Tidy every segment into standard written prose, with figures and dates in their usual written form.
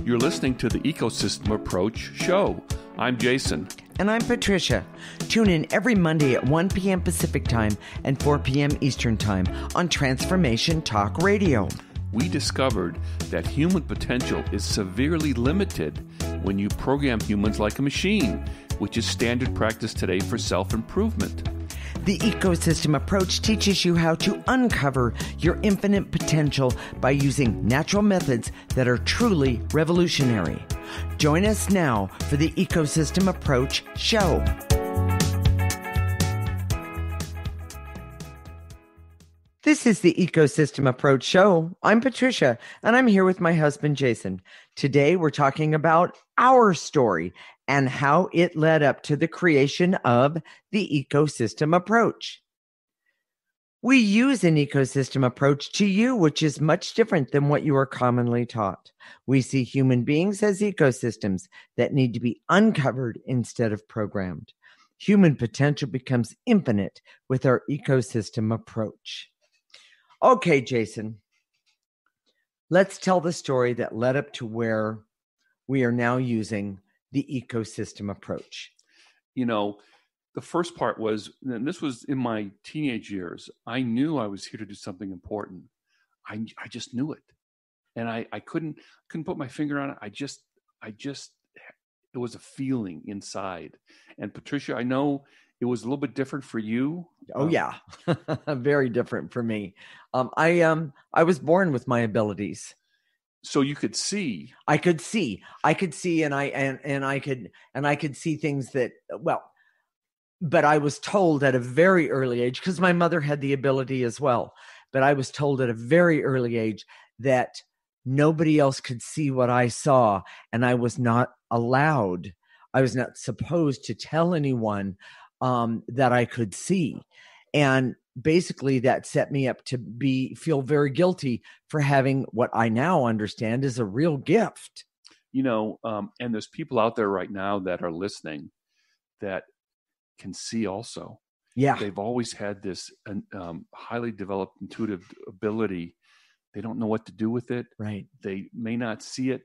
You're listening to the Ecosystem Approach Show. I'm Jason. And I'm Patricia. Tune in every Monday at 1 p.m. Pacific Time and 4 p.m. Eastern Time on Transformation Talk Radio. We discovered that human potential is severely limited when you program humans like a machine, which is standard practice today for self-improvement. The ecosystem approach teaches you how to uncover your infinite potential by using natural methods that are truly revolutionary. Join us now for the Ecosystem Approach Show. This is the Ecosystem Approach Show. I'm Patricia, and I'm here with my husband, Jason. Today, we're talking about our story and how it led up to the creation of the ecosystem approach. We use an ecosystem approach to you, which is much different than what you are commonly taught. We see human beings as ecosystems that need to be uncovered instead of programmed. Human potential becomes infinite with our ecosystem approach. Okay, Jason, let's tell the story that led up to where we are now using the ecosystem approach. You know, the first part was, and this was in my teenage years, I knew I was here to do something important. I just knew it. And I couldn't put my finger on it. I just, it was a feeling inside. And Patricia, I know it was a little bit different for you. Oh yeah. Very different for me. I was born with my abilities. So you could see. I could see, and I could see things that, well, but I was told at a very early age, because my mother had the ability as well, but I was told at a very early age that nobody else could see what I saw, and I was not allowed. I was not supposed to tell anyone that I could see. And basically that set me up to feel very guilty for having what I now understand is a real gift. You know, and there's people out there right now that are listening that can see also. Yeah. They've always had this highly developed intuitive ability. They don't know what to do with it. Right. They may not see it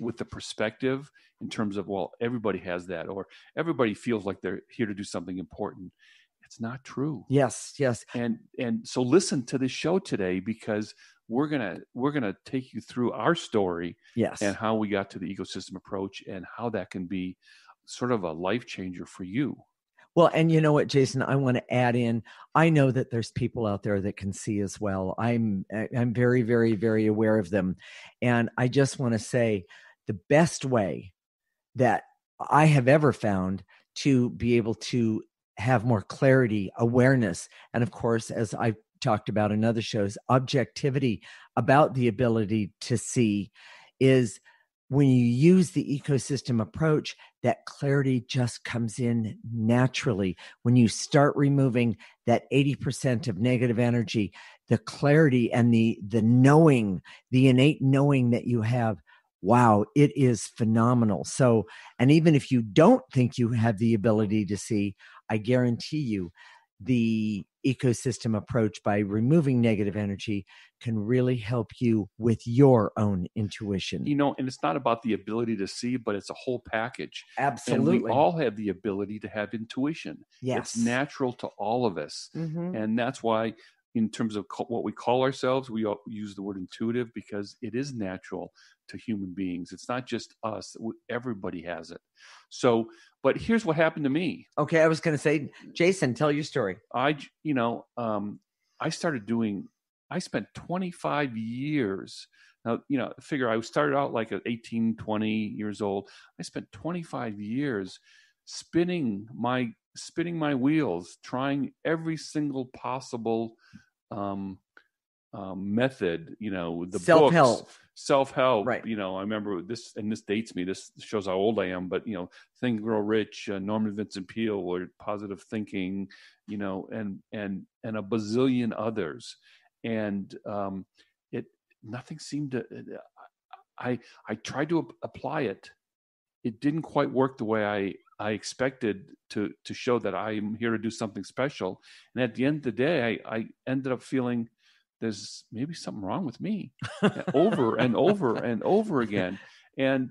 with the perspective in terms of, well, everybody has that, or everybody feels like they're here to do something important. It's not true. Yes. And so listen to this show today, because we're gonna take you through our story. Yes. And how we got to the ecosystem approach and how that can be sort of a life changer for you. Well, and you know what, Jason, I want to add in, I know that there's people out there that can see as well. I'm very, very, very aware of them. And I just want to say the best way that I have ever found to be able to have more clarity, awareness, and of course, as I've talked about in other shows, objectivity about the ability to see is when you use the ecosystem approach, that clarity just comes in naturally. When you start removing that 80% of negative energy, the clarity and the knowing, the innate knowing that you have, wow, it is phenomenal. So, and even if you don't think you have the ability to see, I guarantee you the ecosystem approach by removing negative energy can really help you with your own intuition. You know, and it's not about the ability to see, but it's a whole package. Absolutely. And we all have the ability to have intuition. Yes. It's natural to all of us. Mm-hmm. And that's why, in terms of what we call ourselves, we use the word intuitive, because it is natural to human beings. It's not just us. Everybody has it. So, but here's what happened to me. Okay, I was going to say, Jason, tell your story. I spent 25 years. Now, figure I started out like at 18, 20 years old. I spent 25 years spinning my wheels, trying every single possible method, the self-help, right. I remember this, and this dates me, this shows how old I am, but, Think and Grow Rich, Norman Vincent Peale, or Positive Thinking, and a bazillion others. And nothing seemed to, I tried to apply it. It didn't quite work the way I expected to show that I'm here to do something special. And at the end of the day, I ended up feeling there's maybe something wrong with me over and over and over again. And,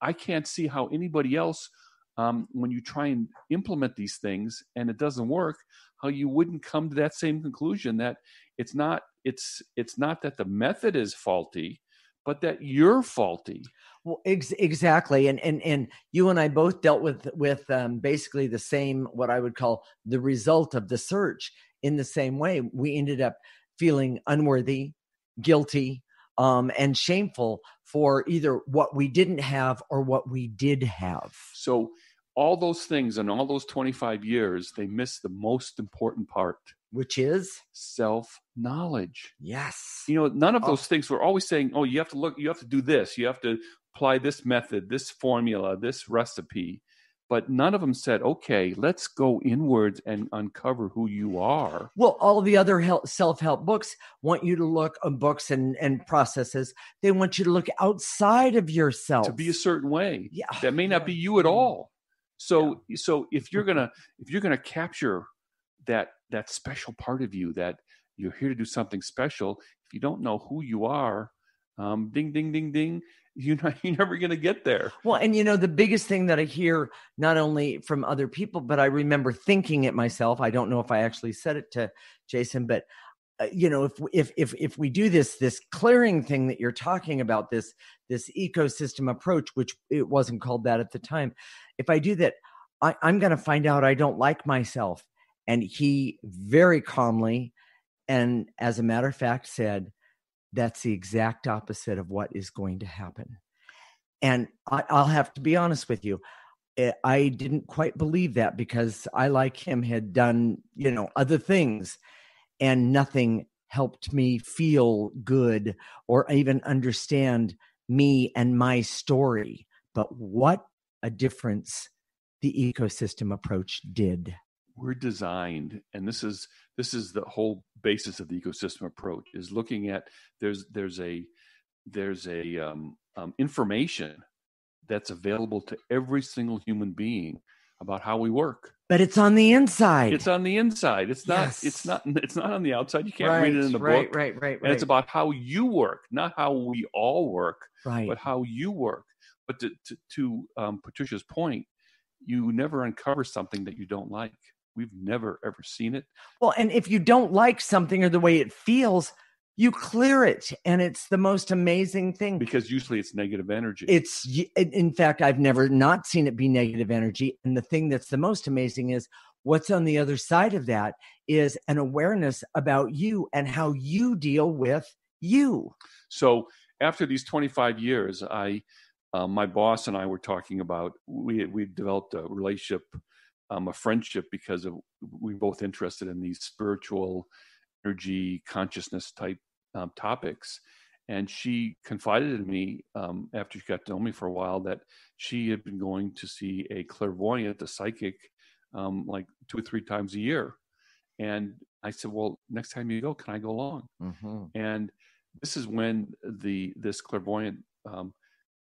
I can't see how anybody else, when you try and implement these things and it doesn't work, how you wouldn't come to that same conclusion that it's not that the method is faulty, but that you're faulty. Well, exactly, and you and I both dealt with basically the same, what I would call the result of the search. In the same way, we ended up feeling unworthy, guilty, and shameful for either what we didn't have or what we did have. So all those things and all those 25 years, they miss the most important part, which is self-knowledge. Yes. None of those things. We're always saying, oh, you have to do this. You have to apply this method, this formula, this recipe. But none of them said, okay, let's go inwards and uncover who you are. Well, all the other self-help books want you to look on books and processes. They want you to look outside of yourself. To be a certain way. Yeah. That may not be you at all. So if you're gonna capture that special part of you, that you're here to do something special, if you don't know who you are, ding, ding, ding, ding, you're never going to get there. Well, and the biggest thing that I hear, not only from other people, but I remember thinking it myself. I don't know if I actually said it to Jason, but if we do this clearing thing that you're talking about, this ecosystem approach, which it wasn't called that at the time, if I do that, I'm going to find out I don't like myself. And he very calmly, and as a matter of fact, said, that's the exact opposite of what is going to happen. And I'll have to be honest with you. I didn't quite believe that, because I, like him, had done, other things, and nothing helped me feel good or even understand me and my story. But what a difference the ecosystem approach did. We're designed, and this is the whole basis of the ecosystem approach, is looking at there's information that's available to every single human being about how we work. But it's on the inside. It's on the inside. It's not. Yes. It's not on the outside. You can't read it in the book. Right. And it's about how you work, not how we all work, but how you work. But to Patricia's point, you never uncover something that you don't like. We've never, ever seen it. Well, and if you don't like something or the way it feels, you clear it. And it's the most amazing thing. Because usually it's negative energy. In fact, I've never not seen it be negative energy. And the thing that's the most amazing is what's on the other side of that is an awareness about you and how you deal with you. So after these 25 years, my boss and I were talking about, we developed a relationship, a friendship, because we were both interested in these spiritual energy, consciousness type topics. And she confided in me, after she got to know me for a while, that she had been going to see a clairvoyant, a psychic, like 2 or 3 times a year. And I said, well, next time you go, can I go along? Mm-hmm. And this is when this clairvoyant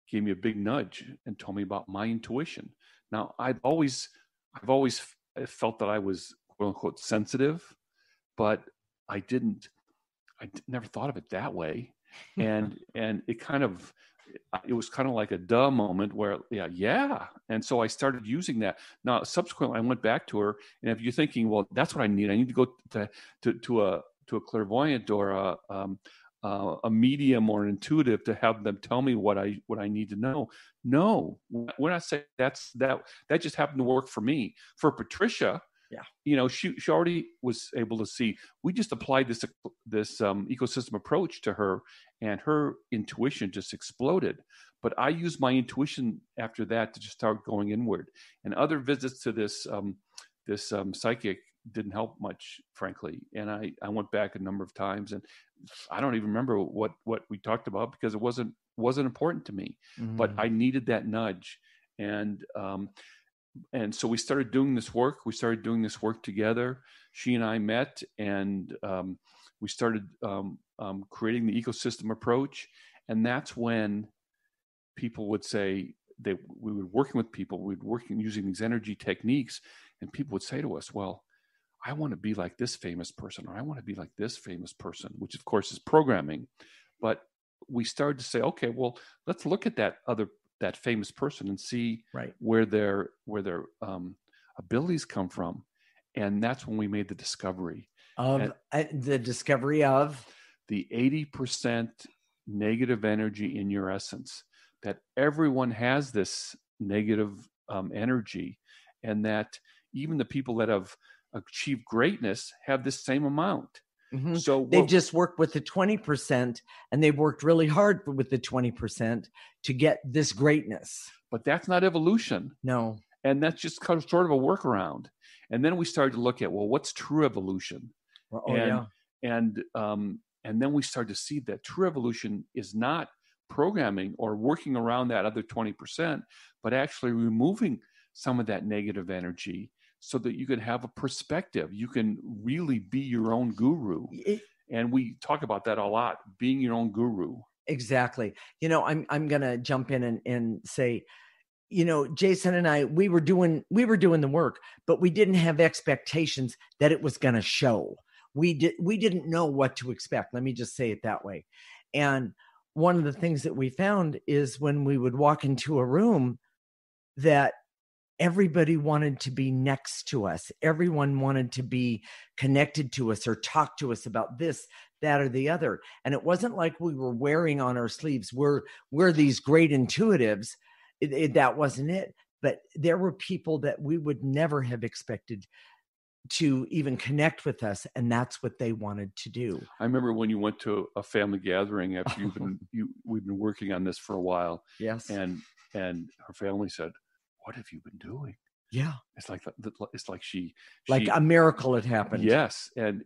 gave me a big nudge and told me about my intuition. Now, I've always felt that I was, quote unquote, sensitive, but I never thought of it that way. And it was kind of like a duh moment where, yeah. And so I started using that. Now, subsequently, I went back to her, and if you're thinking, well, that's what I need to go to a clairvoyant or a medium or an intuitive to have them tell me what I need to know. No, we're not saying that just happened to work for me. For Patricia, she already was able to see. We just applied this ecosystem approach to her, and her intuition just exploded. But I used my intuition after that to just start going inward. And other visits to this psychic didn't help much, frankly. And I went back a number of times, and I don't even remember what we talked about, because it wasn't important to me. Mm-hmm. But I needed that nudge, and so we started doing this work. We started doing this work together. She and I met, and we started creating the ecosystem approach. And that's when people would say that we were working with people. We were working using these energy techniques, and people would say to us, well, I want to be like this famous person, or I want to be like this famous person, which of course is programming. But we started to say, okay, well, let's look at that famous person and see Right. where their abilities come from. And that's when we made the discovery of the discovery of the 80% negative energy in your essence, that everyone has this negative energy, and that even the people that have achieved greatness have this same amount. Mm-hmm. So they've just worked with the 20%, and they've worked really hard with the 20% to get this greatness. But that's not evolution. No. And that's just kind of sort of a workaround. And then we started to look at, well, what's true evolution? And then we started to see that true evolution is not programming or working around that other 20%, but actually removing some of that negative energy so that you can have a perspective. You can really be your own guru. And we talk about that a lot, being your own guru. Exactly. I'm going to jump in and say, Jason and I, we were doing the work, but we didn't have expectations that it was going to show. We didn't know what to expect. Let me just say it that way. And one of the things that we found is when we would walk into a room, that everybody wanted to be next to us. Everyone wanted to be connected to us or talk to us about this, that, or the other. And it wasn't like we were wearing on our sleeves, we're these great intuitives. That wasn't it. But there were people that we would never have expected to even connect with us, and that's what they wanted to do. I remember when you went to a family gathering after we've been working on this for a while. Yes. And her family said, "What have you been doing?" Yeah. It's like she a miracle had happened. Yes. And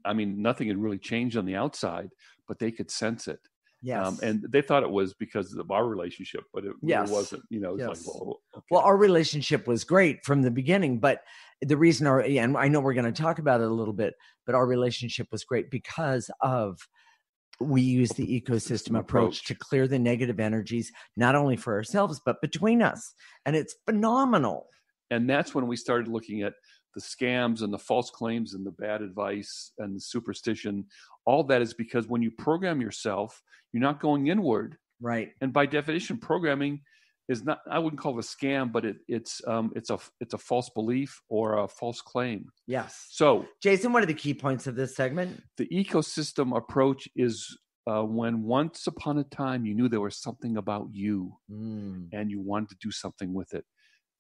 nothing had really changed on the outside, but they could sense it. Yes. And they thought it was because of our relationship, but it wasn't, it's yes. like, well, okay. Well, our relationship was great from the beginning, but the reason and I know we're going to talk about it a little bit, but our relationship was great because we use the ecosystem approach to clear the negative energies, not only for ourselves, but between us. And it's phenomenal. And that's when we started looking at the scams and the false claims and the bad advice and the superstition. All that is because when you program yourself, you're not going inward. Right. And by definition, programming is not, I wouldn't call it a scam, but it's a false belief or a false claim. Yes. So, Jason, what are the key points of this segment? The ecosystem approach is when once upon a time you knew there was something about you and you wanted to do something with it.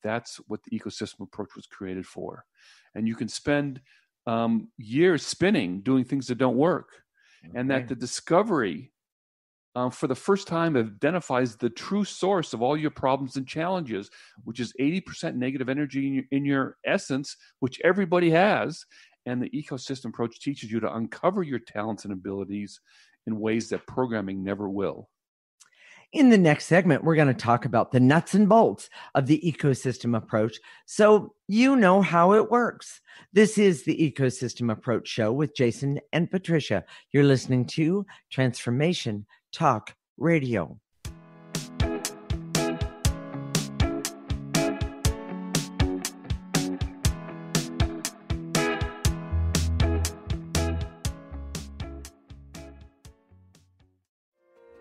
That's what the ecosystem approach was created for. And you can spend years spinning doing things that don't work. Okay. And that the discovery for the first time identifies the true source of all your problems and challenges, which is 80% negative energy in your essence, which everybody has. And the ecosystem approach teaches you to uncover your talents and abilities in ways that programming never will. In the next segment, we're going to talk about the nuts and bolts of the ecosystem approach, so you know how it works. This is the Ecosystem Approach Show with Jason and Patricia. You're listening to Transformation Talk Radio.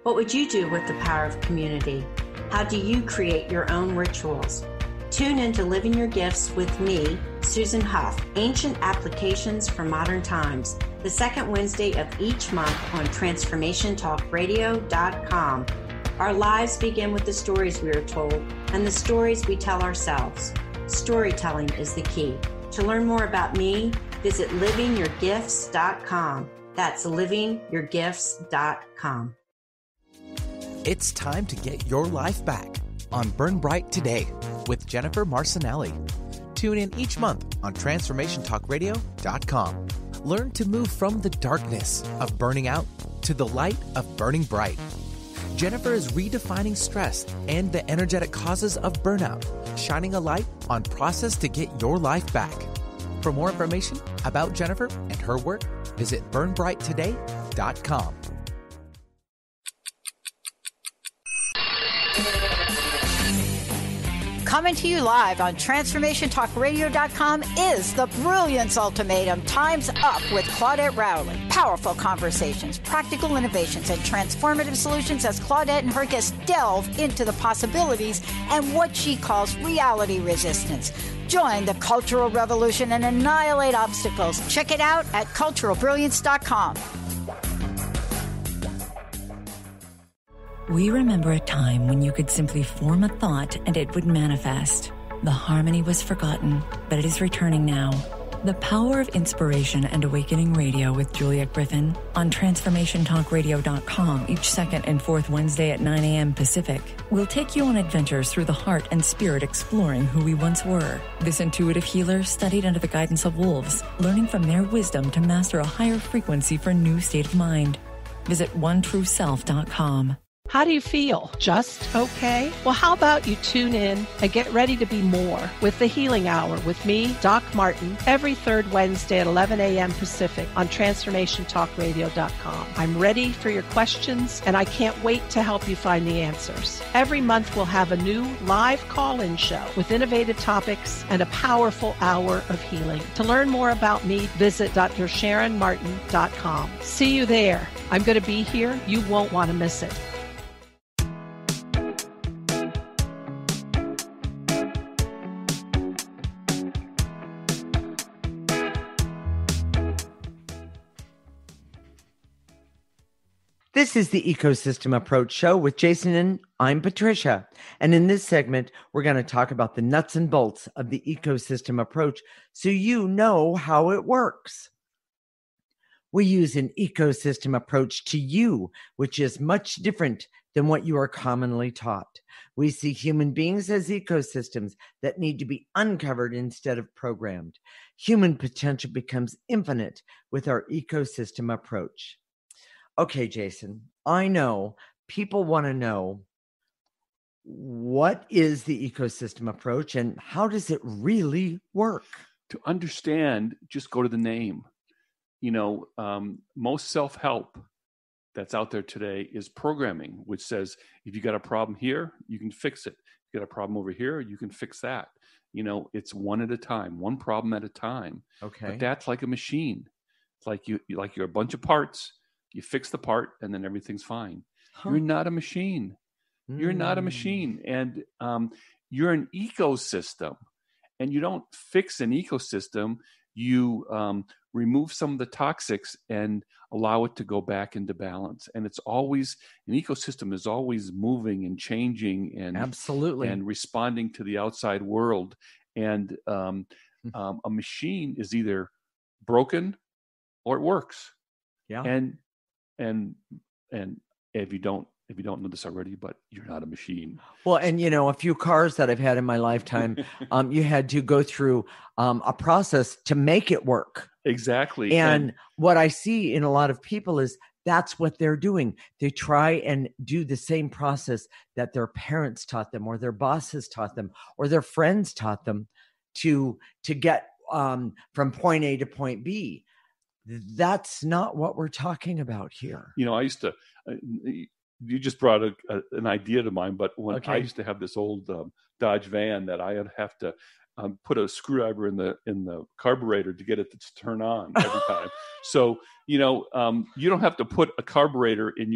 What would you do with the power of community? How do you create your own rituals? Tune into Living Your Gifts with me, Susan Huff, Ancient Applications for Modern Times, the second Wednesday of each month on TransformationTalkRadio.com. Our lives begin with the stories we are told and the stories we tell ourselves. Storytelling is the key. To learn more about me, visit livingyourgifts.com. That's livingyourgifts.com. It's time to get your life back on Burn Bright Today with Jennifer Marcinelli. Tune in each month on TransformationTalkRadio.com. Learn to move from the darkness of burning out to the light of burning bright. Jennifer is redefining stress and the energetic causes of burnout, shining a light on process to get your life back. For more information about Jennifer and her work, visit burnbrighttoday.com. Coming to you live on TransformationTalkRadio.com is the Brilliance Ultimatum. Time's Up with Claudette Rowley. Powerful conversations, practical innovations, and transformative solutions as Claudette and her guests delve into the possibilities and what she calls reality resistance. Join the cultural revolution and annihilate obstacles. Check it out at culturalbrilliance.com. We remember a time when you could simply form a thought and it would manifest. The harmony was forgotten, but it is returning now. The Power of Inspiration and Awakening Radio with Juliet Griffin on TransformationTalkRadio.com each second and fourth Wednesday at 9 a.m. Pacific. We'll take you on adventures through the heart and spirit, exploring who we once were. This intuitive healer studied under the guidance of wolves, learning from their wisdom to master a higher frequency for a new state of mind. Visit OneTrueSelf.com. How do you feel? Just okay? Well, how about you tune in and get ready to be more with the Healing Hour with me, Doc Martin, every third Wednesday at 11 a.m. Pacific on TransformationTalkRadio.com. I'm ready for your questions, and I can't wait to help you find the answers. Every month, we'll have a new live call-in show with innovative topics and a powerful hour of healing. To learn more about me, visit DrSharonMartin.com. See you there. I'm going to be here. You won't want to miss it. This is the Ecosystem Approach Show with Jason, and I'm Patricia. And in this segment, we're going to talk about the nuts and bolts of the ecosystem approach so you know how it works. We use an ecosystem approach to you, which is much different than what you are commonly taught. We see human beings as ecosystems that need to be uncovered instead of programmed. Human potential becomes infinite with our ecosystem approach. Okay, Jason, I know people want to know, what is the ecosystem approach and how does it really work? To understand, just go to the name. Most self-help that's out there today is programming, which says, if you got a problem here, you can fix it. If you got a problem over here, you can fix that. It's one at a time, one problem at a time. Okay. But that's like a machine. It's like you're a bunch of parts. You fix the part and then everything's fine. Huh. You're not a machine. You're not a machine. And you're an ecosystem. And you don't fix an ecosystem. You remove some of the toxics and allow it to go back into balance. And it's always, an ecosystem is always moving and changing and absolutely and responding to the outside world. And a machine is either broken or it works. Yeah. And if you don't know this already, but you're not a machine. Well, and a few cars that I've had in my lifetime, you had to go through a process to make it work. Exactly. And what I see in a lot of people is that's what they're doing. They try and do the same process that their parents taught them, or their bosses taught them, or their friends taught them to get from point A to point B. That's not what we're talking about here. I used to, you just brought an idea to mind, but when I used to have this old Dodge van that I would have to put a screwdriver in the carburetor to get it to turn on every time. So, you don't have to put a screwdriver in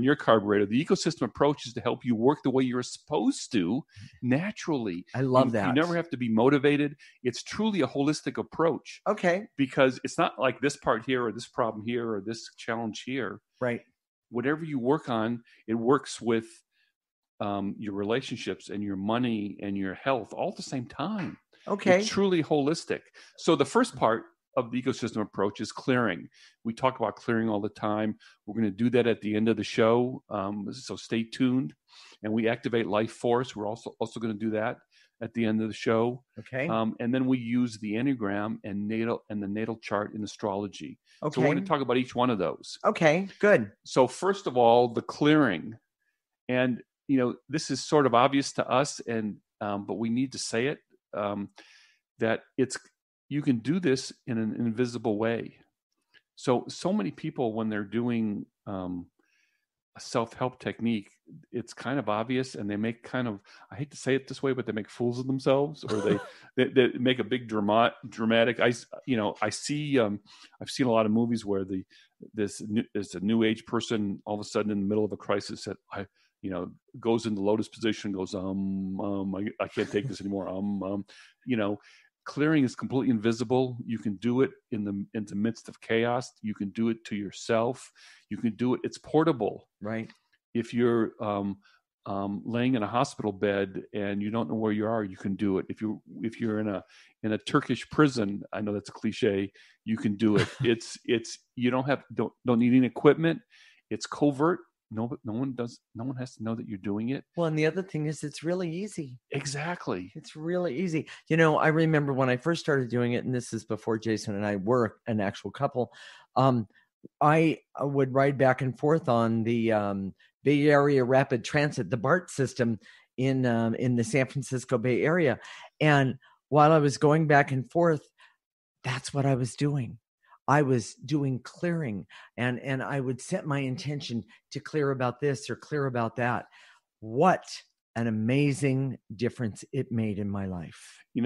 your carburetor. The ecosystem approach is to help you work the way you're supposed to naturally. I love that. You never have to be motivated. It's truly a holistic approach. Okay. Because it's not like this part here or this problem here or this challenge here. Right. Whatever you work on, it works with your relationships and your money and your health all at the same time. Okay. It's truly holistic. So the first part of the ecosystem approach is clearing. We talk about clearing all the time. We're going to do that at the end of the show. So stay tuned. And we activate life force. We're also going to do that at the end of the show. Okay. And then we use the Enneagram and the natal chart in astrology. Okay. So we're going to talk about each one of those. Okay, good. So first of all, the clearing. And this is sort of obvious to us, but we need to say it, that you can do this in an invisible way. So many people, when they're doing a self-help technique, it's kind of obvious, and they make kind of, I hate to say it this way, but they make fools of themselves, or they make a big dramatic. I see, I've seen a lot of movies where there's a new age person all of a sudden in the middle of a crisis that goes into lotus position, goes I can't take this anymore. Clearing is completely invisible. You can do it in the midst of chaos. You can do it to yourself. You can do it. It's portable. Right. If you're laying in a hospital bed and you don't know where you are, you can do it. If you're in a Turkish prison, I know that's a cliche, you can do it. It's you don't need any equipment. It's covert. No one has to know that you're doing it. Well, and the other thing is it's really easy. Exactly. It's really easy. I remember when I first started doing it, and this is before Jason and I were an actual couple, I would ride back and forth on the Bay Area Rapid Transit, the BART system in the San Francisco Bay Area. And while I was going back and forth, that's what I was doing. I was doing clearing, and I would set my intention to clear about this or clear about that. What an amazing difference it made in my life. I'm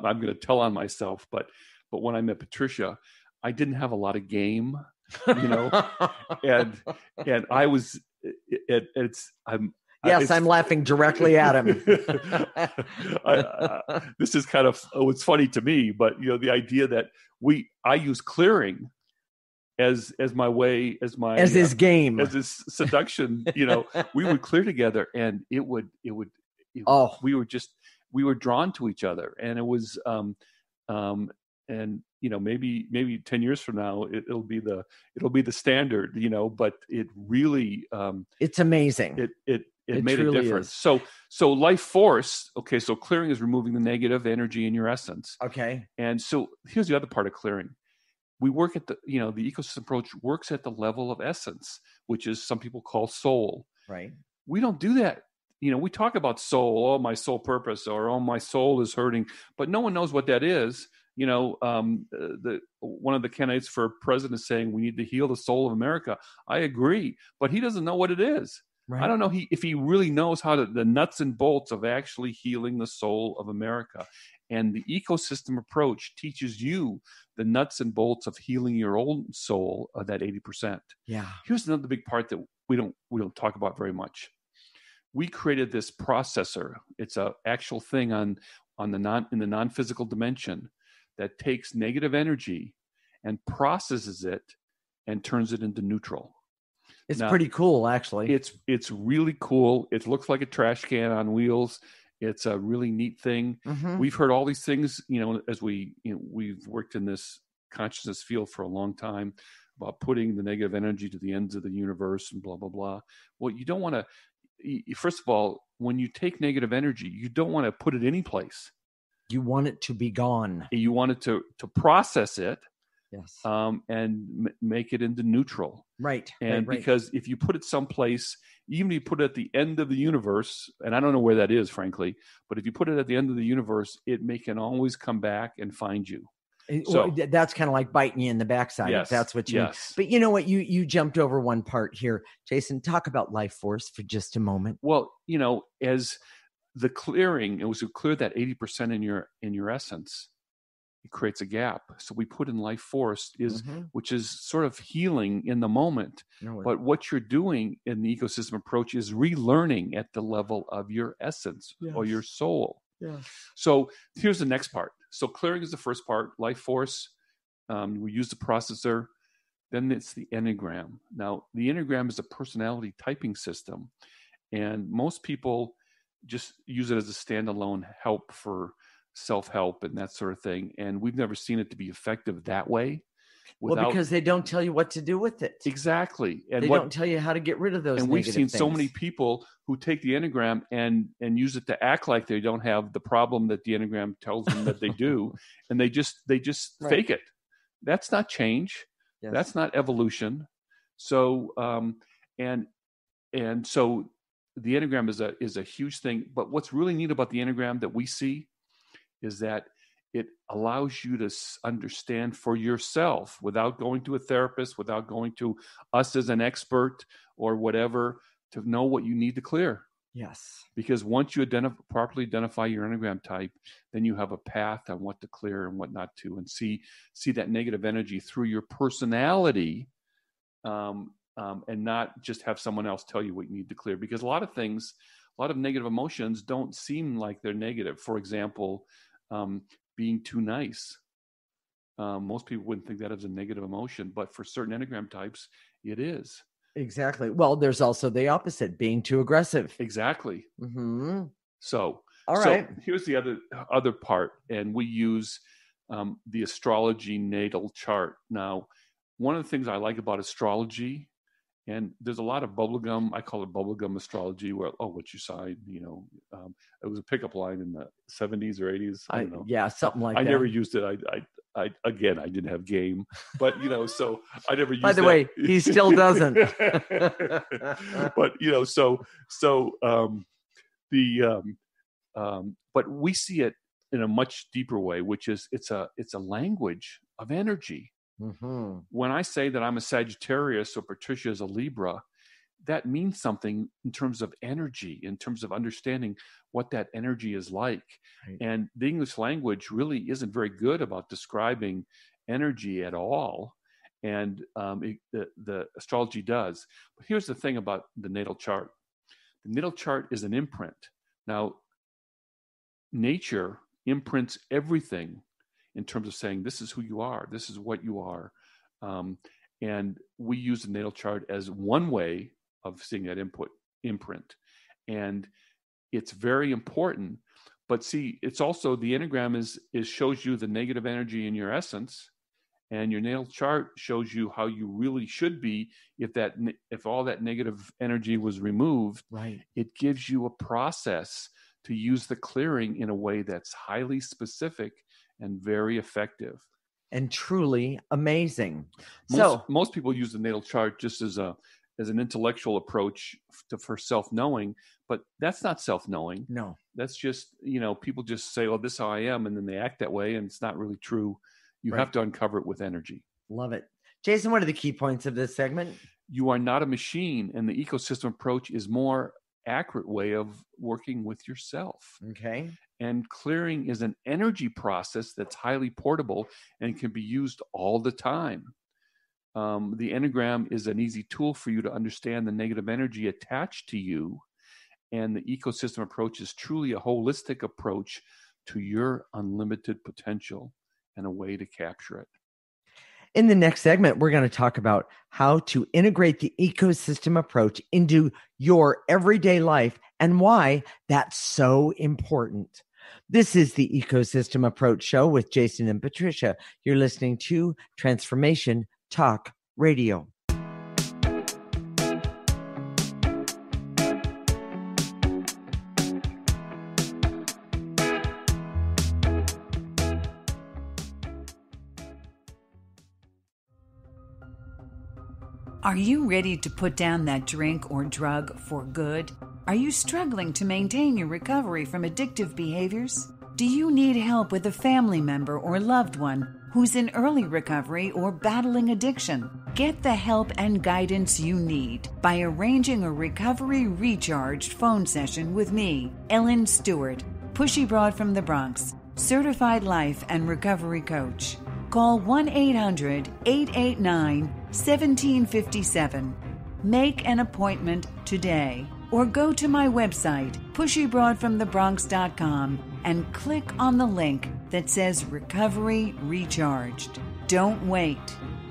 going to tell on myself, but when I met Patricia, I didn't have a lot of game, and I was, I'm laughing directly at him. This is kind of, it's funny to me, but the idea that I use clearing as my way, as his game, as his seduction. We would clear together, and we were drawn to each other, and it was, maybe 10 years from now it'll be the standard, but it really, it's amazing. It made a difference. Is. So life force. Okay. So clearing is removing the negative energy in your essence. Okay. And so here's the other part of clearing. We work at the ecosystem approach works at the level of essence, which is some people call soul. Right. We don't do that. We talk about soul, oh, my soul purpose, or oh, my soul is hurting, but no one knows what that is. One of the candidates for president is saying we need to heal the soul of America. I agree, but he doesn't know what it is. Right. I don't know if he really knows how the nuts and bolts of actually healing the soul of America. And the ecosystem approach teaches you the nuts and bolts of healing your own soul of that 80%. Yeah. Here's another big part that we don't talk about very much. We created this processor. It's an actual thing in the non-physical dimension that takes negative energy and processes it and turns it into neutral. It's pretty cool, actually. It's really cool. It looks like a trash can on wheels. It's a really neat thing. Mm-hmm. We've heard all these things, as we've worked in this consciousness field for a long time about putting the negative energy to the ends of the universe and blah, blah, blah. Well, you don't want to, first of all, when you take negative energy, you don't want to put it any place. You want it to be gone. You want it to process it. Yes. And make it into neutral. Right. And right. Because if you put it someplace, even if you put it at the end of the universe, and I don't know where that is, frankly, but if you put it at the end of the universe, it can always come back and find you. So that's kind of like biting you in the backside. Yes, if that's what you mean. But you know what? You jumped over one part here. Jason, talk about life force for just a moment. Well, as the clearing, it was to clear that 80% in your essence. It creates a gap. So we put in life force which is sort of healing in the moment. But what you're doing in the ecosystem approach is relearning at the level of your essence or your soul. Yeah. So here's the next part. So clearing is the first part, life force. We use the processor. Then it's the Enneagram. Now, the Enneagram is a personality typing system. And most people just use it as a standalone help for self-help and that sort of thing. And we've never seen it to be effective that way. Well, because they don't tell you what to do with it. Exactly. And they don't tell you how to get rid of those. And we've seen so many people who take the Enneagram and use it to act like they don't have the problem that the Enneagram tells them that they do. And they just fake it. That's not change. Yes. That's not evolution. So, and so the Enneagram is a huge thing. But what's really neat about the Enneagram that we see is that it allows you to understand for yourself without going to a therapist, without going to us as an expert or whatever, to know what you need to clear. Yes. Because once you properly identify your Enneagram type, then you have a path on what to clear and what not to, and see that negative energy through your personality, and not just have someone else tell you what you need to clear. Because a lot of negative emotions don't seem like they're negative. For example, being too nice. Most people wouldn't think that as a negative emotion, but for certain Enneagram types, it is. Exactly. Well, there's also the opposite, being too aggressive. Exactly. Mm-hmm. So, all right. So here's the other part, and we use the astrology natal chart. Now, one of the things I like about astrology, and there's a lot of bubblegum, I call it bubblegum astrology, where, what's your sign? It was a pickup line in the 70s or 80s. I don't know. Yeah, something like that. I never used it. I didn't have game, but so I never used it. By the way, he still doesn't. But but we see it in a much deeper way, which is it's a language of energy. Mm-hmm. When I say that I'm a Sagittarius or Patricia is a Libra, that means something in terms of energy, in terms of understanding what that energy is like. Right. And the English language really isn't very good about describing energy at all. And the astrology does. But here's the thing about the natal chart. The natal chart is an imprint. Now, nature imprints everything in terms of saying, this is who you are, this is what you are. And we use the natal chart as one way of seeing that imprint. And it's very important. But see, it's also, the Enneagram is shows you the negative energy in your essence, and your natal chart shows you how you really should be if all that negative energy was removed. Right. It gives you a process to use the clearing in a way that's highly specific and very effective. And truly amazing. Most people use the natal chart just as an intellectual approach for self-knowing, but that's not self-knowing. No. That's just, people just say, this is how I am, and then they act that way, and it's not really true. You have to uncover it with energy. Love it. Jason, what are the key points of this segment? You are not a machine, and the ecosystem approach is more accurate way of working with yourself. Okay. And clearing is an energy process that's highly portable and can be used all the time. The Enneagram is an easy tool for you to understand the negative energy attached to you. And the ecosystem approach is truly a holistic approach to your unlimited potential and a way to capture it. In the next segment, we're going to talk about how to integrate the ecosystem approach into your everyday life and why that's so important. This is the Ecosystem Approach Show with Jason and Patricia. You're listening to Transformation Talk Radio. Are you ready to put down that drink or drug for good? Are you struggling to maintain your recovery from addictive behaviors? Do you need help with a family member or loved one who's in early recovery or battling addiction? Get the help and guidance you need by arranging a Recovery Recharged phone session with me, Ellen Stewart, Pushy Broad from the Bronx, certified life and recovery coach. Call 1-800-889-1757. Make an appointment today or go to my website, pushybroadfromthebronx.com, and click on the link that says Recovery Recharged. Don't wait.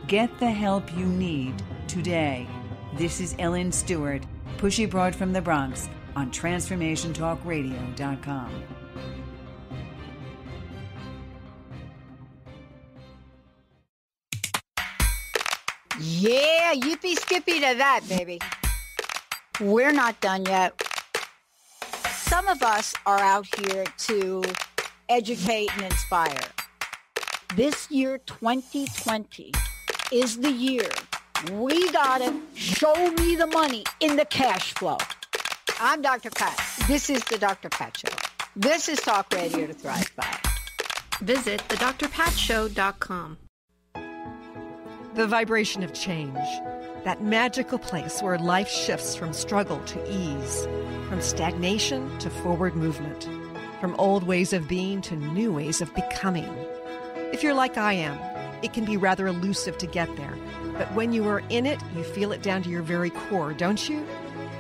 Get the help you need today. This is Ellen Stewart, Pushy Broad from the Bronx on TransformationTalkRadio.com. Yeah, yippee skippy to that, baby. We're not done yet. Some of us are out here to educate and inspire. This year, 2020, is the year we gotta show me the money in the cash flow. I'm Dr. Pat. This is the Dr. Pat Show. This is Talk Radio to Thrive By. Visit thedrpatshow.com. The vibration of change, that magical place where life shifts from struggle to ease, from stagnation to forward movement, from old ways of being to new ways of becoming. If you're like I am, it can be rather elusive to get there, but when you are in it, you feel it down to your very core, don't you?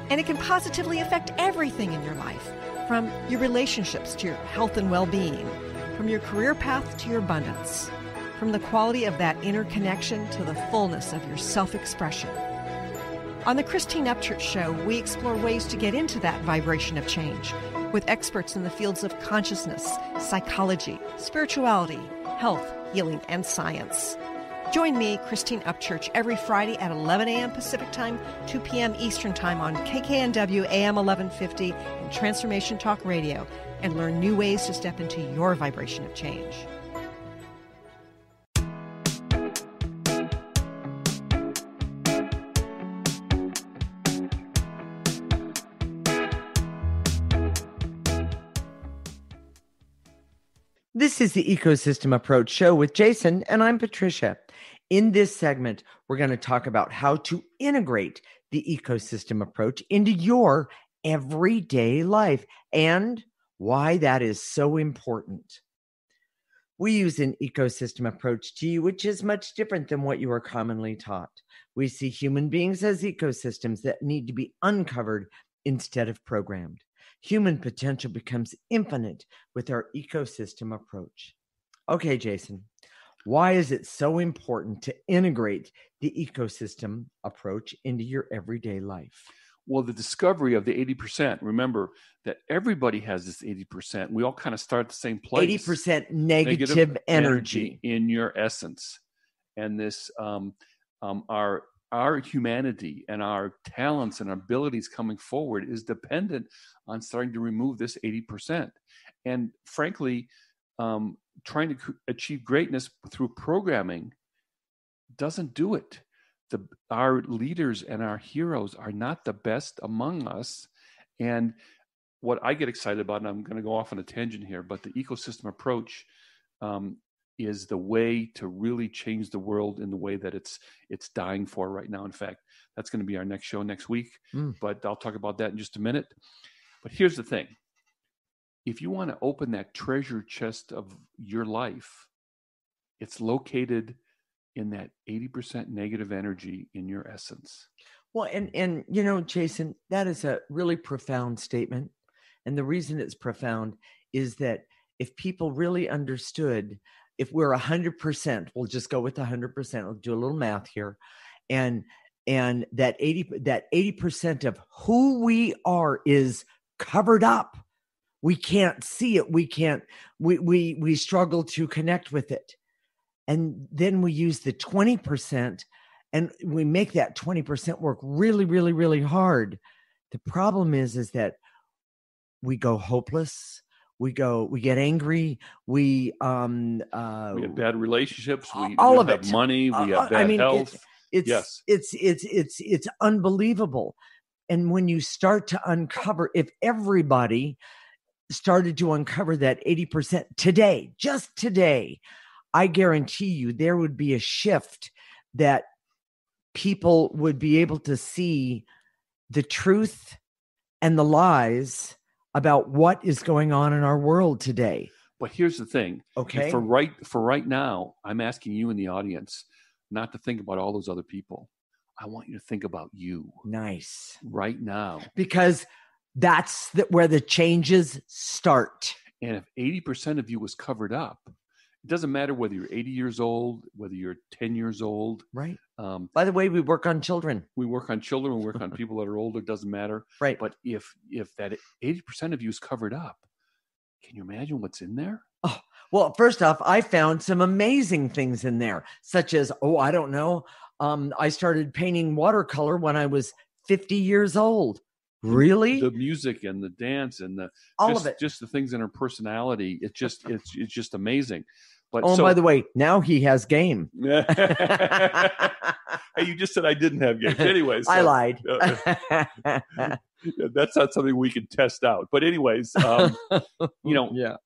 And it can positively affect everything in your life, from your relationships to your health and well-being, from your career path to your abundance, from the quality of that inner connection to the fullness of your self-expression. On the Christine Upchurch Show, we explore ways to get into that vibration of change with experts in the fields of consciousness, psychology, spirituality, health, healing, and science. Join me, Christine Upchurch, every Friday at 11 a.m. Pacific Time, 2 p.m. Eastern Time on KKNW AM 1150 and Transformation Talk Radio, and learn new ways to step into your vibration of change. This is the Ecosystem Approach Show with Jason, and I'm Patricia. In this segment, we're going to talk about how to integrate the ecosystem approach into your everyday life and why that is so important. We use an ecosystem approach to you, which is much different than what you are commonly taught. We see human beings as ecosystems that need to be uncovered instead of programmed. Human potential becomes infinite with our ecosystem approach. Okay, Jason, why is it so important to integrate the ecosystem approach into your everyday life? Well, the discovery of the 80%, remember that everybody has this 80%. We all kind of start at the same place. 80% negative energy in your essence. And this, our humanity and our talents and our abilities coming forward is dependent on starting to remove this 80%. And frankly, trying to achieve greatness through programming doesn't do it. Our leaders and our heroes are not the best among us. And what I get excited about, and I'm going to go off on a tangent here, but the ecosystem approach is the way to really change the world in the way that it's dying for right now. In fact, that's going to be our next show next week, but I'll talk about that in just a minute. But here's the thing. If you want to open that treasure chest of your life, it's located in that 80% negative energy in your essence. Well, and you know, Jason, that is a really profound statement. And the reason it's profound is that if people really understood, if we're 100%, we'll just go with 100%. We'll do a little math here. And that 80% of who we are is covered up. We can't see it. We struggle to connect with it. And then we use the 20% and we make that 20% work really, really, really hard. The problem is that we go hopeless. We get angry. We have bad relationships. We all don't of have it. money. We have bad health. It's unbelievable. And when you start to uncover, if everybody started to uncover that 80% today, just today, I guarantee you there would be a shift that people would be able to see the truth and the lies about what is going on in our world today. But here's the thing. Okay. For right now, I'm asking you in the audience not to think about all those other people. I want you to think about you. Nice. Right now. Because that's where the changes start. And if 80% of you was covered up, it doesn't matter whether you're 80 years old, whether you're 10 years old. Right. By the way, we work on children. We work on children. We work on people that are older. It doesn't matter. Right. But if that 80% of you is covered up, can you imagine what's in there? Oh, well, first off, I found some amazing things in there, such as, I don't know. I started painting watercolor when I was 50 years old. Really? The music and the dance and all of it. Just the things in her personality. It's just amazing. But by the way, now he has game. Hey, you just said I didn't have game. Anyways, I lied. That's not something we can test out. But anyways, Yeah.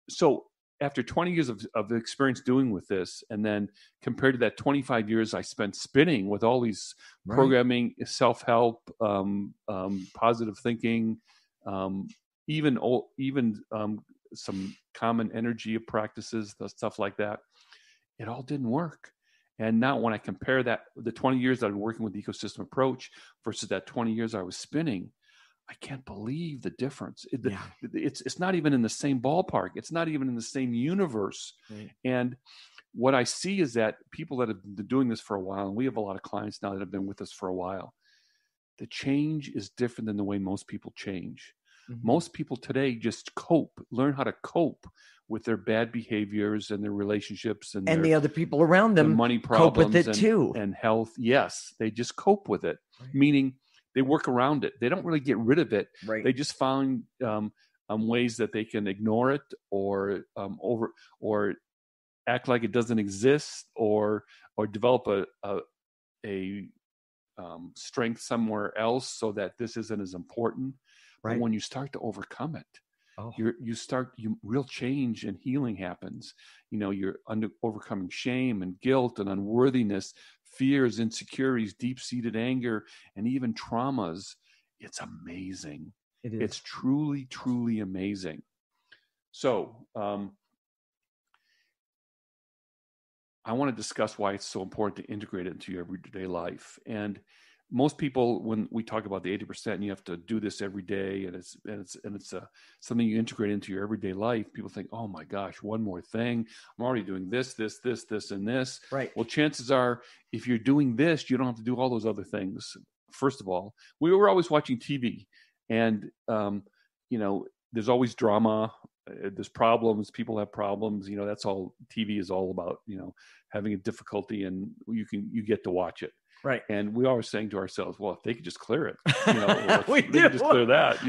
So after 20 years of experience doing with this, and then compared to that 25 years I spent spinning with all these programming, self-help, positive thinking, even some common energy practices, stuff like that, it all didn't work. And now when I compare that, the 20 years that I've been working with the ecosystem approach versus that 20 years I was spinning, I can't believe the difference. It's not even in the same ballpark. It's not even in the same universe. Right. And what I see is that people that have been doing this for a while, and we have a lot of clients now that have been with us for a while, the change is different than the way most people change. Mm-hmm. Most people today just learn how to cope with their bad behaviors and their relationships and the other people around them, money problems, cope with it too, and health. Yes, they just cope with it, meaning they work around it. They don't really get rid of it. Right. They just find ways that they can ignore it or act like it doesn't exist or develop a strength somewhere else so that this isn't as important. Right. But when you start to overcome it, real change and healing happens. You're overcoming shame and guilt and unworthiness, fears, insecurities, deep-seated anger, and even traumas. It's amazing. It is. It's truly, truly amazing. So I want to discuss why it's so important to integrate it into your everyday life. And most people, when we talk about the 80%, you have to do this every day, and it's something you integrate into your everyday life. People think, oh my gosh, one more thing. I'm already doing this, and this. Right. Well, chances are, if you're doing this, you don't have to do all those other things. First of all, we were always watching TV, and there's always drama. There's problems. People have problems. That's all TV is all about. Having a difficulty, and you get to watch it. Right. And we always saying to ourselves, well, if they could just clear it, they could just clear that,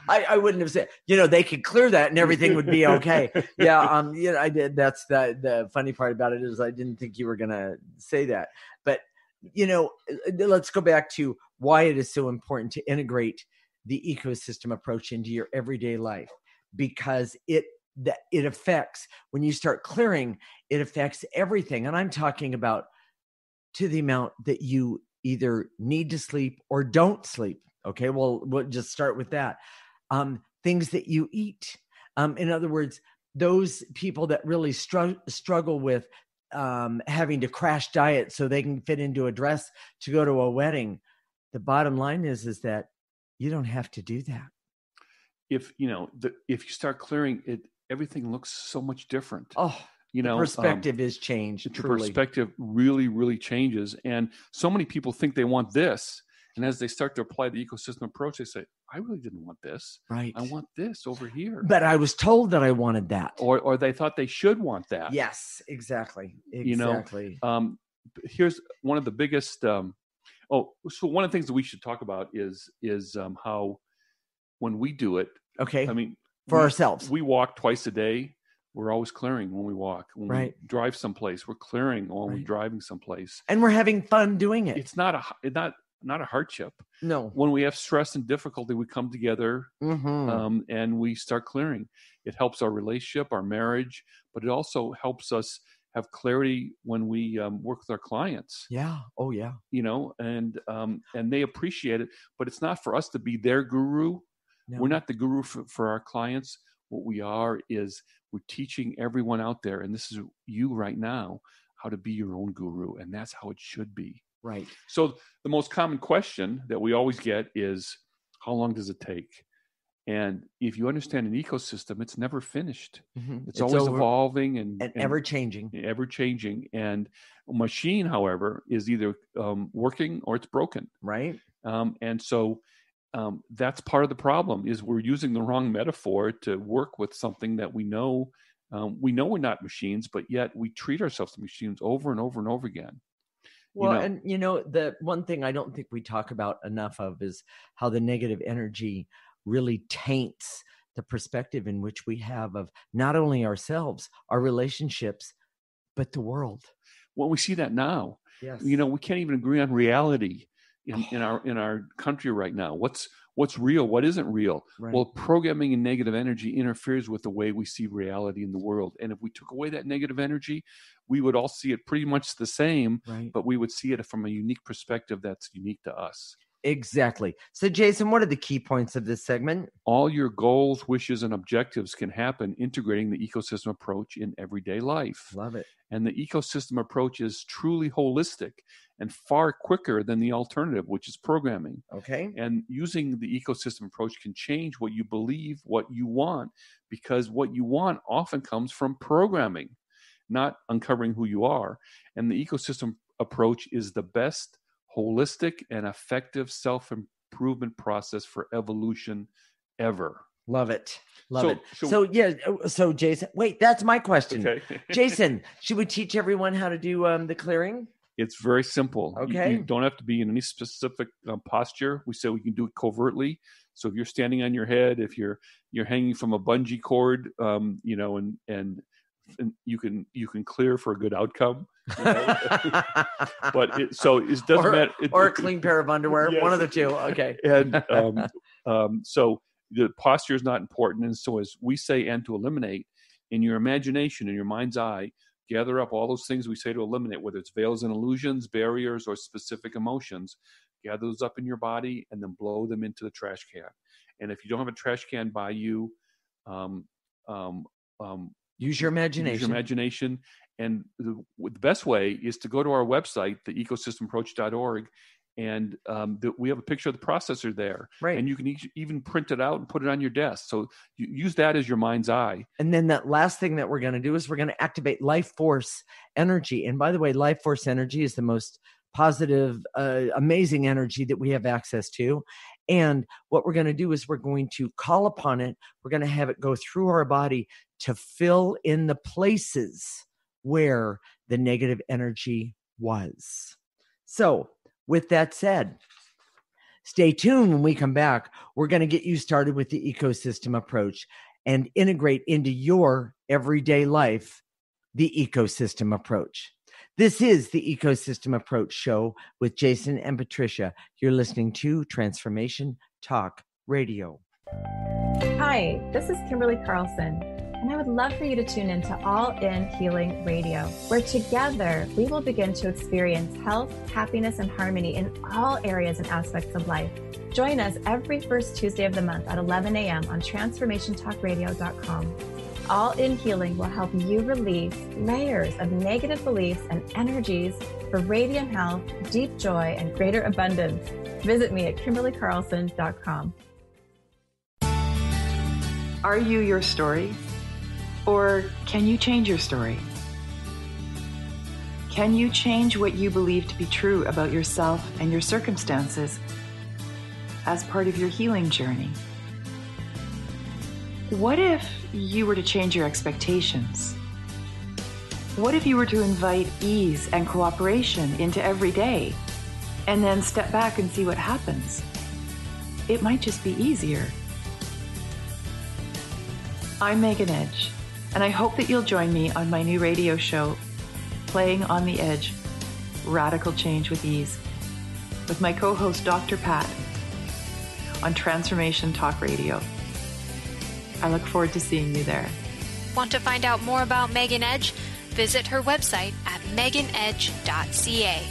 I wouldn't have said, they could clear that and everything would be okay. I did. That's the funny part about it is I didn't think you were going to say that. But, let's go back to why it is so important to integrate the ecosystem approach into your everyday life, because it affects, when you start clearing, it affects everything. And I'm talking about to the amount that you either need to sleep or don't sleep. Okay, well, we'll just start with that. Things that you eat. In other words, those people that really struggle with having to crash diet so they can fit into a dress to go to a wedding. The bottom line is that you don't have to do that. If you start clearing it, everything looks so much different. Oh. The perspective is changed. The perspective really, really changes. And so many people think they want this. And as they start to apply the ecosystem approach, they say, I really didn't want this. Right. I want this over here. But I was told that I wanted that. Or they thought they should want that. Yes, exactly. Here's one of the biggest, so one of the things that we should talk about is how when we do it. Okay. For ourselves. We walk twice a day. We're always clearing when we walk. When we drive someplace, we're clearing when we're driving someplace. And we're having fun doing it. It's not a hardship. No. When we have stress and difficulty, we come together and we start clearing. It helps our relationship, our marriage, but it also helps us have clarity when we work with our clients. Yeah. Oh, yeah. And they appreciate it. But it's not for us to be their guru. No. We're not the guru for our clients. What we are is we're teaching everyone out there, and this is you right now, how to be your own guru, and that's how it should be. Right. So the most common question that we always get is, how long does it take? And if you understand an ecosystem, it's never finished. Mm-hmm. It's always evolving and ever-changing. Ever-changing. And a machine, however, is either working or it's broken. Right. And so that's part of the problem is we're using the wrong metaphor to work with something that we know we're not machines, but yet we treat ourselves as machines over and over and over again. Well, and the one thing I don't think we talk about enough of is how the negative energy really taints the perspective in which we have of not only ourselves, our relationships, but the world. Well, we see that now. Yes. We can't even agree on reality in our country right now. What's what's real, what isn't real. Right. Well, programming and negative energy interferes with the way we see reality in the world. And if we took away that negative energy, we would all see it pretty much the same, Right. but we would see it from a unique perspective that's unique to us. Exactly. So, Jason, what are the key points of this segment? All your goals, wishes, and objectives can happen integrating the ecosystem approach in everyday life. Love it. And the ecosystem approach is truly holistic and far quicker than the alternative, which is programming. Okay. And using the ecosystem approach can change what you believe, what you want, because what you want often comes from programming, not uncovering who you are. And the ecosystem approach is the best holistic and effective self-improvement process for evolution ever. Love it. Love it. So So Jason, wait, that's my question. Okay. Jason, should we teach everyone how to do the clearing? It's very simple. Okay. You don't have to be in any specific posture. We say we can do it covertly. So if you're standing on your head, if you're hanging from a bungee cord, and you can clear for a good outcome. But it doesn't matter. Or a clean pair of underwear, yes. One of the two. Okay. And so the posture is not important. And so as we say, and to eliminate, in your imagination, in your mind's eye, gather up all those things we say to eliminate, whether it's veils and illusions, barriers, or specific emotions. Gather those up in your body and then blow them into the trash can. And if you don't have a trash can by you, use your imagination. Use your imagination. And the best way is to go to our website, theecosystemapproach.org, and we have a picture of the processor there. Right. And you can even print it out and put it on your desk. So you use that as your mind's eye. And then that last thing that we're going to do is we're going to activate life force energy. And by the way, life force energy is the most positive, amazing energy that we have access to. And what we're going to do is we're going to call upon it. We're going to have it go through our body to fill in the places where the negative energy was. So with that said, stay tuned. When we come back, we're going to get you started with the ecosystem approach and integrate into your everyday life the ecosystem approach. This is the Ecosystem Approach Show with Jason and Patricia. You're listening to Transformation Talk Radio. Hi, this is Kimberly Carlson, and I would love for you to tune in to All In Healing Radio, where together we will begin to experience health, happiness, and harmony in all areas and aspects of life. Join us every first Tuesday of the month at 11 a.m. on TransformationTalkRadio.com. All In Healing will help you release layers of negative beliefs and energies for radiant health, deep joy, and greater abundance. Visit me at KimberlyCarlson.com. Are you your story? Or can you change your story? Can you change what you believe to be true about yourself and your circumstances as part of your healing journey? What if you were to change your expectations? What if you were to invite ease and cooperation into every day and then step back and see what happens? It might just be easier. I'm Megan Edge, and I hope that you'll join me on my new radio show, Playing on the Edge, Radical Change with Ease, with my co-host Dr. Pat on Transformation Talk Radio. I look forward to seeing you there. Want to find out more about Megan Edge? Visit her website at meganedge.ca.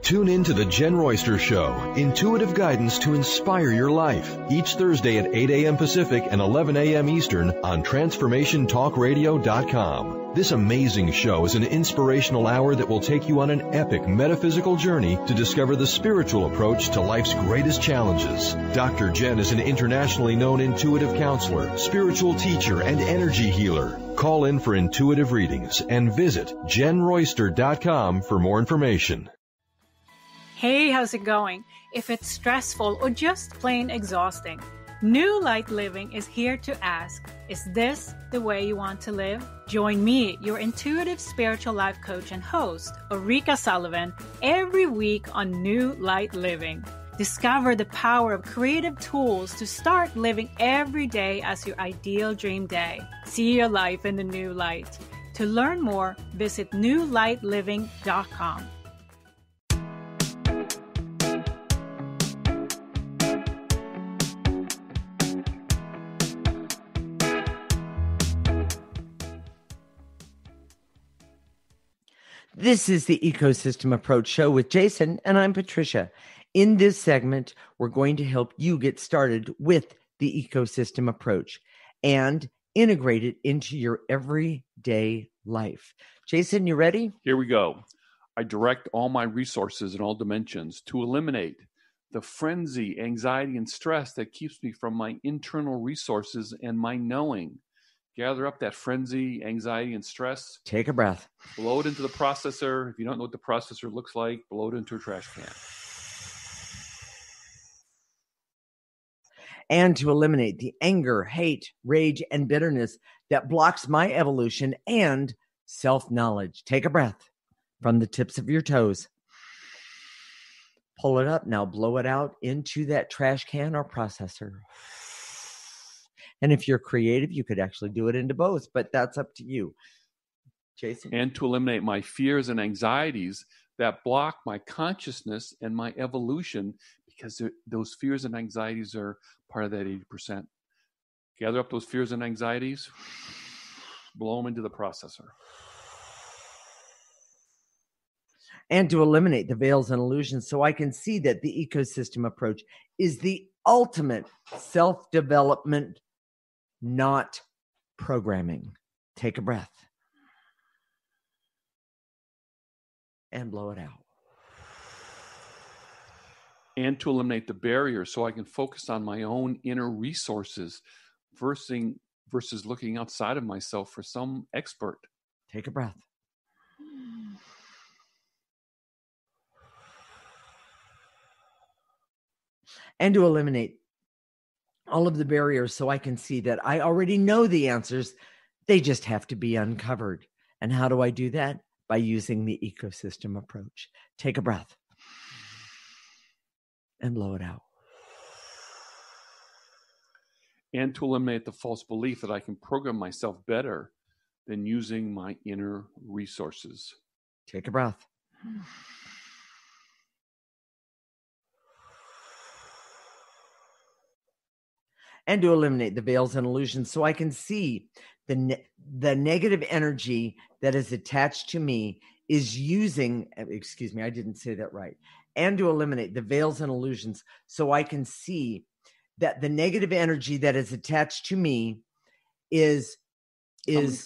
Tune in to The Jen Royster Show, intuitive guidance to inspire your life, each Thursday at 8 a.m. Pacific and 11 a.m. Eastern on TransformationTalkRadio.com. This amazing show is an inspirational hour that will take you on an epic metaphysical journey to discover the spiritual approach to life's greatest challenges. Dr. Jen is an internationally known intuitive counselor, spiritual teacher, and energy healer. Call in for intuitive readings and visit JenRoyster.com for more information. Hey, how's it going? If it's stressful or just plain exhausting, New Light Living is here to ask, is this the way you want to live? Join me, your intuitive spiritual life coach and host, Ulrika Sullivan, every week on New Light Living. Discover the power of creative tools to start living every day as your ideal dream day. See your life in the new light. To learn more, visit newlightliving.com. This is the Ecosystem Approach Show with Jason, and I'm Patricia. In this segment, we're going to help you get started with the ecosystem approach and integrate it into your everyday life. Jason, you ready? Here we go. I direct all my resources in all dimensions to eliminate the frenzy, anxiety, and stress that keeps me from my internal resources and my knowing. Gather up that frenzy, anxiety, and stress. Take a breath. Blow it into the processor. If you don't know what the processor looks like, blow it into a trash can. And to eliminate the anger, hate, rage, and bitterness that blocks my evolution and self-knowledge. Take a breath from the tips of your toes. Pull it up. Now blow it out into that trash can or processor. And if you're creative, you could actually do it into both, but that's up to you. Jason? And to eliminate my fears and anxieties that block my consciousness and my evolution, because those fears and anxieties are part of that 80%. Gather up those fears and anxieties, blow them into the processor. And to eliminate the veils and illusions so I can see that the ecosystem approach is the ultimate self-development, not programming. Take a breath and blow it out. And to eliminate the barriers so I can focus on my own inner resources versus looking outside of myself for some expert. Take a breath. And to eliminate all of the barriers so I can see that I already know the answers. They just have to be uncovered. And how do I do that? By using the ecosystem approach. Take a breath and blow it out. And to eliminate the false belief that I can program myself better than using my inner resources. Take a breath. And to eliminate the veils and illusions so I can see the negative energy that is attached to me is using, excuse me, I didn't say that right. And to eliminate the veils and illusions so I can see that the negative energy that is attached to me is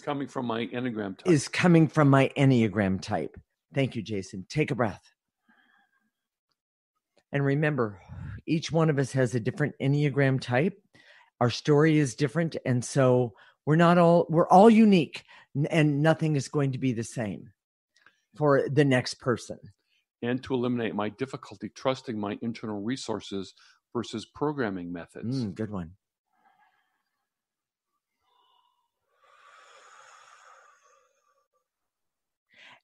coming from my Enneagram type. Is coming from my Enneagram type. Thank you, Jason. Take a breath. And remember, each one of us has a different Enneagram type. Our story is different. And so we're all unique, and nothing is going to be the same for the next person. And to eliminate my difficulty trusting my internal resources versus programming methods. Good one.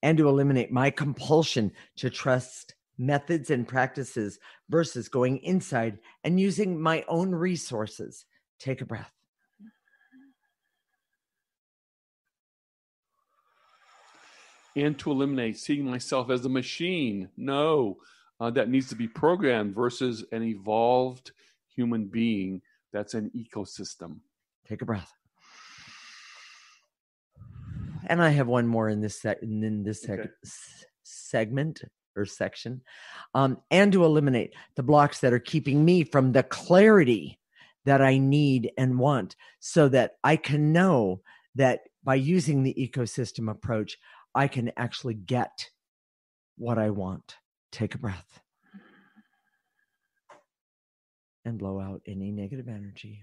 And to eliminate my compulsion to trust methods and practices versus going inside and using my own resources. Take a breath. And to eliminate seeing myself as a machine, that needs to be programmed versus an evolved human being that's an ecosystem. Take a breath. And I have one more in this segment or section. And to eliminate the blocks that are keeping me from the clarity that I need and want, so that I can know that by using the ecosystem approach, I can actually get what I want. Take a breath and blow out any negative energy.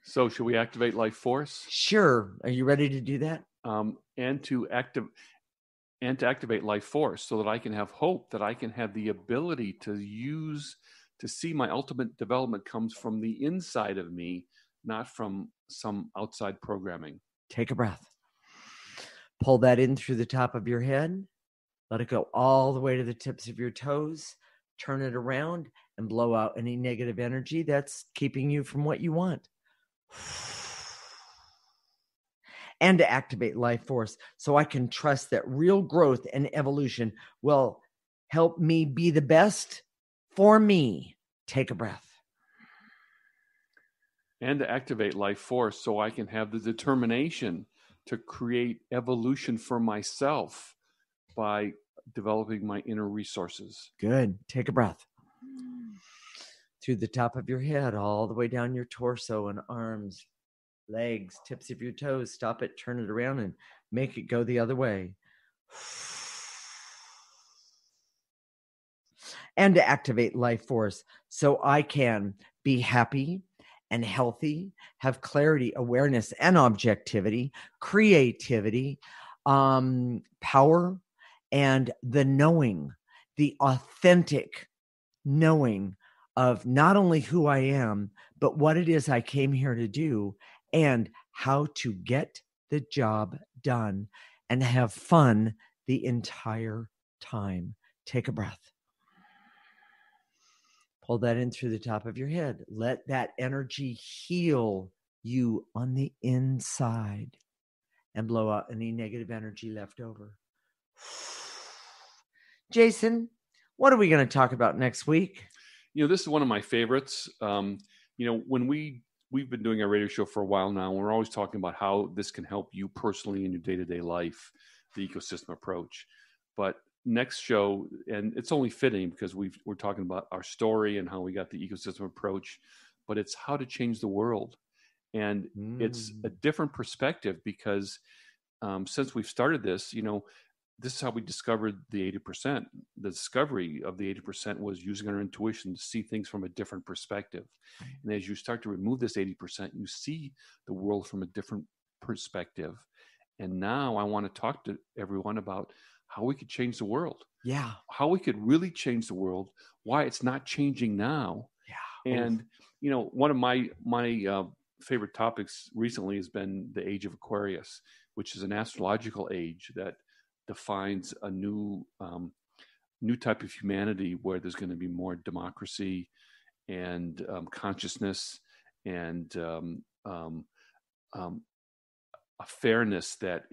So should we activate life force? Sure. Are you ready to do that? And to activate life force so that I can have hope, that I can have the ability to see my ultimate development comes from the inside of me, not from some outside programming. Take a breath. Pull that in through the top of your head. Let it go all the way to the tips of your toes. Turn it around and blow out any negative energy that's keeping you from what you want. and to activate life force so I can trust that real growth and evolution will help me be the best for me. Take a breath. And to activate life force so I can have the determination to create evolution for myself by developing my inner resources. Good. Take a breath. Through the top of your head, all the way down your torso and arms, legs, tips of your toes. Stop it, turn it around, and make it go the other way. And to activate life force so I can be happy and healthy, have clarity, awareness, and objectivity, creativity, power, and the knowing, the authentic knowing of not only who I am, but what it is I came here to do and how to get the job done and have fun the entire time. Take a breath. Pull that in through the top of your head. Let that energy heal you on the inside and blow out any negative energy left over. Jason, what are we going to talk about next week? This is one of my favorites. When we've been doing our radio show for a while now, and we're always talking about how this can help you personally in your day-to-day life, the ecosystem approach. But next show, and it's only fitting because we're talking about our story and how we got the ecosystem approach, but it's how to change the world. And it's a different perspective because since we've started this, this is how we discovered the 80%. The discovery of the 80% was using our intuition to see things from a different perspective. And as you start to remove this 80%, you see the world from a different perspective. And now I want to talk to everyone about how we could change the world. Yeah. How we could really change the world, why it's not changing now. Yeah. And, one of my favorite topics recently has been the age of Aquarius, which is an astrological age that defines a new type of humanity where there's going to be more democracy and consciousness and a fairness that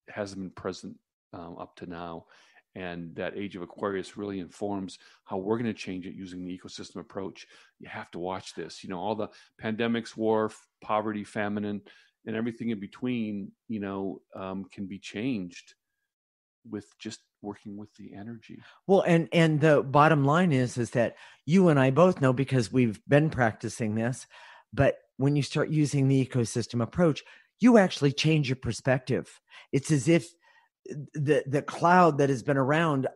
hasn't been present up to now. And that age of Aquarius really informs how we're going to change it using the ecosystem approach. You have to watch this. All the pandemics, war, poverty, famine, and everything in between, can be changed with just working with the energy. Well, and the bottom line is that you and I both know, because we've been practicing this, but when you start using the ecosystem approach, you actually change your perspective. It's as if the cloud that has been around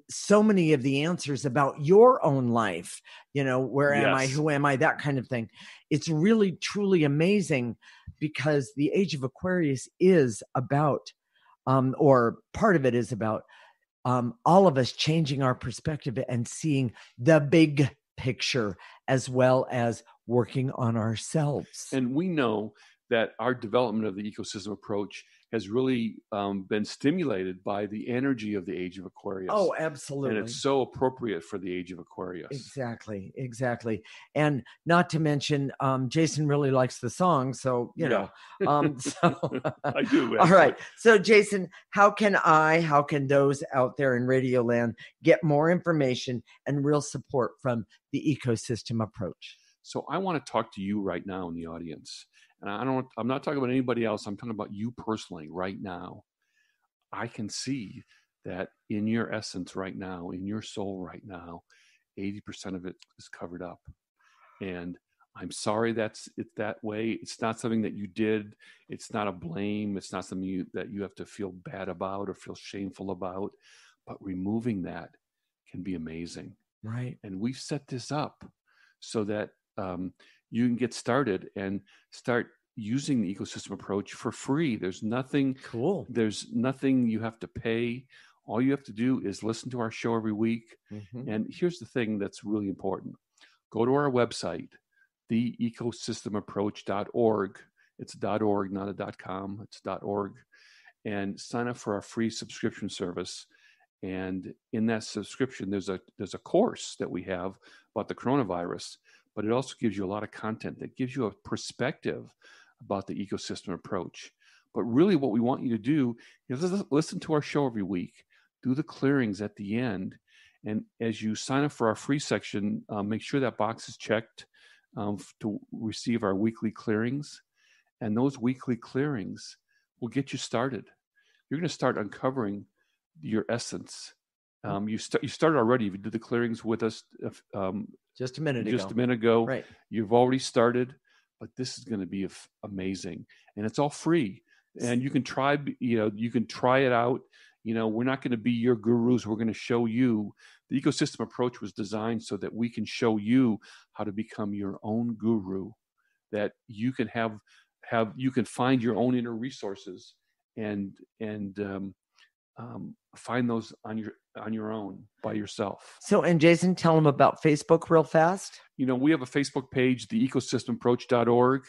so many of the answers about your own life, where am I, who am I, that kind of thing. It's really, truly amazing because the age of Aquarius is about, or part of it is about all of us changing our perspective and seeing the big picture as well as working on ourselves. And we know that our development of the ecosystem approach has really been stimulated by the energy of the age of Aquarius. Oh, absolutely. And it's so appropriate for the age of Aquarius. Exactly. And not to mention, Jason really likes the song. So, so I do. All right. So Jason, how can those out there in Radio Land get more information and real support from the ecosystem approach? So I want to talk to you right now in the audience. And I'm not talking about anybody else. I'm talking about you personally right now. I can see that in your essence right now, in your soul right now, 80% of it is covered up. And I'm sorry it's that way. It's not something that you did. It's not a blame. It's not something that you have to feel bad about or feel shameful about. But removing that can be amazing. Right. And we've set this up so that you can get started and start using the ecosystem approach for free. There's nothing cool. There's nothing you have to pay. All you have to do is listen to our show every week. Mm-hmm. And here's the thing that's really important. Go to our website, theecosystemapproach.org. It's .org, not a .com. It's .org. And sign up for our free subscription service. And in that subscription, there's a course that we have about the coronavirus. But it also gives you a lot of content that gives you a perspective about the ecosystem approach. But really what we want you to do is listen to our show every week, do the clearings at the end. And as you sign up for our free section, make sure that box is checked to receive our weekly clearings. And those weekly clearings will get you started. You're going to start uncovering your essence. You started already. You did the clearings with us just a minute ago. Right. You've already started, but this is going to be amazing, and it's all free. And you can try. You can try it out. We're not going to be your gurus. We're going to show you. The ecosystem approach was designed so that we can show you how to become your own guru. That you can you can find your own inner resources and find those on your own by yourself. So, and Jason, tell them about Facebook real fast. We have a Facebook page, theecosystemapproach.org,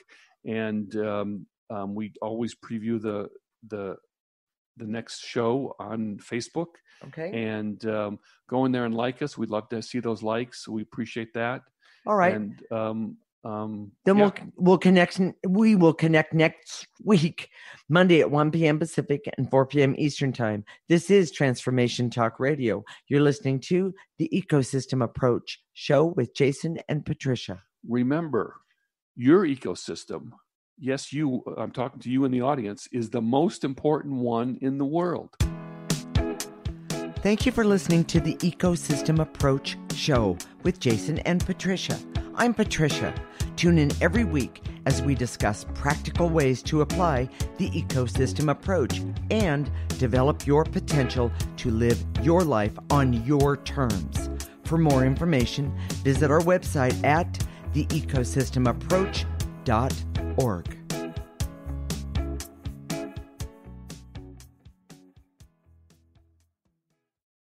and we always preview the next show on Facebook. Okay. And go in there and like us. We'd love to see those likes. We appreciate that. All right. And then we'll connect. We will connect next week, Monday at 1 p.m. Pacific and 4 p.m. Eastern Time. This is Transformation Talk Radio. You're listening to the Ecosystem Approach show with Jason and Patricia. Remember, your ecosystem, yes, I'm talking to you in the audience, is the most important one in the world. Thank you for listening to the Ecosystem Approach show with Jason and Patricia. I'm Patricia. Tune in every week as we discuss practical ways to apply the ecosystem approach and develop your potential to live your life on your terms. For more information, visit our website at theecosystemapproach.org.